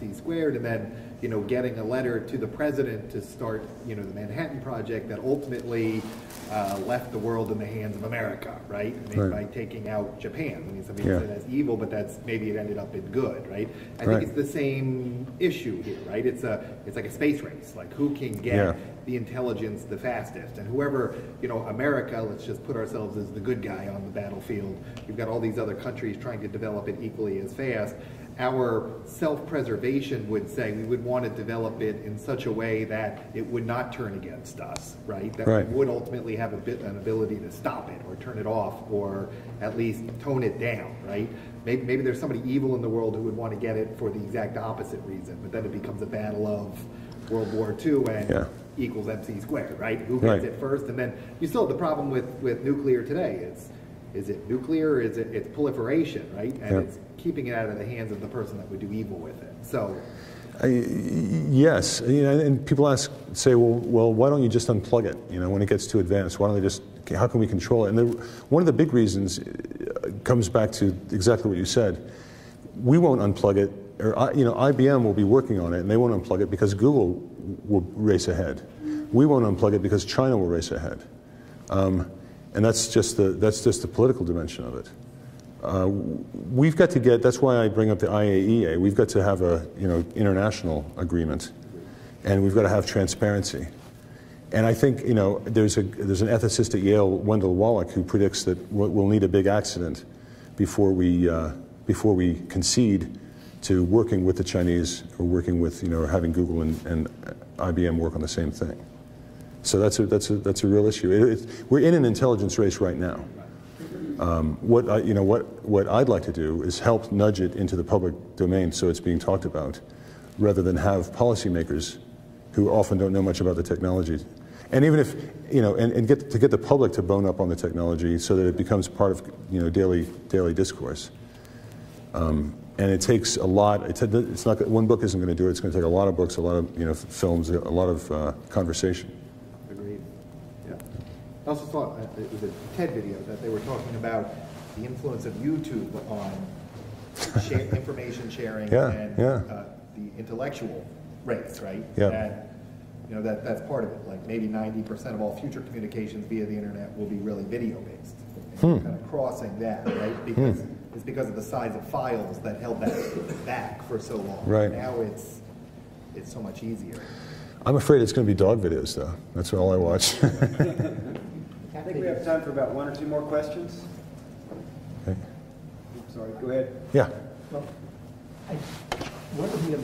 MC², and then, you know, getting a letter to the president to start, you know, the Manhattan Project that ultimately left the world in the hands of America, right? I mean, by taking out Japan. I mean, some people say that's evil, but that's maybe it ended up in good, right? I think it's the same issue here, right? It's like a space race. Like, who can get the intelligence the fastest? And whoever, you know, America, let's just put ourselves as the good guy on the battlefield. You've got all these other countries trying to develop it equally as fast. Our self-preservation would say we would want to develop it in such a way that it would not turn against us, right? That we would ultimately have an ability to stop it or turn it off or at least tone it down, right? Maybe there's somebody evil in the world who would want to get it for the exact opposite reason, but then it becomes a battle of World War II and equals MC², right? Who gets it first? And then you still have the problem with nuclear today. Is it nuclear or is it's proliferation, right? And it's keeping it out of the hands of the person that would do evil with it. So, yes, you know, and people say, well, why don't you just unplug it? You know, when it gets too advanced, why don't they just? How can we control it? And one of the big reasons comes back to exactly what you said. We won't unplug it, or you know, IBM will be working on it, and they won't unplug it because Google will race ahead. We won't unplug it because China will race ahead. And that's just the political dimension of it. We've got to get. That's why I bring up the IAEA. We've got to have a international agreement, and we've got to have transparency. And I think there's an ethicist at Yale, Wendell Wallach, who predicts that we'll need a big accident before we concede to working with the Chinese or working with or having Google and IBM work on the same thing. So that's a real issue. We're in an intelligence race right now. What I'd like to do is help nudge it into the public domain so it's being talked about, rather than have policymakers who often don't know much about the technology, and even if get the public to bone up on the technology so that it becomes part of daily discourse. And it takes a lot. It's not one book isn't going to do it. It's going to take a lot of books, a lot of films, a lot of conversation. I also saw it was a TED video that they were talking about the influence of YouTube on information sharing and the intellectual race, right? That's part of it. Like maybe 90% of all future communications via the internet will be really video based. Kind of crossing that, right? Because it's because of the size of files that held that back for so long. Right. Now it's so much easier. I'm afraid it's going to be dog videos, though. That's all I watch. I think we have time for about one or two more questions. Okay. Sorry, go ahead. Yeah. Well, one of the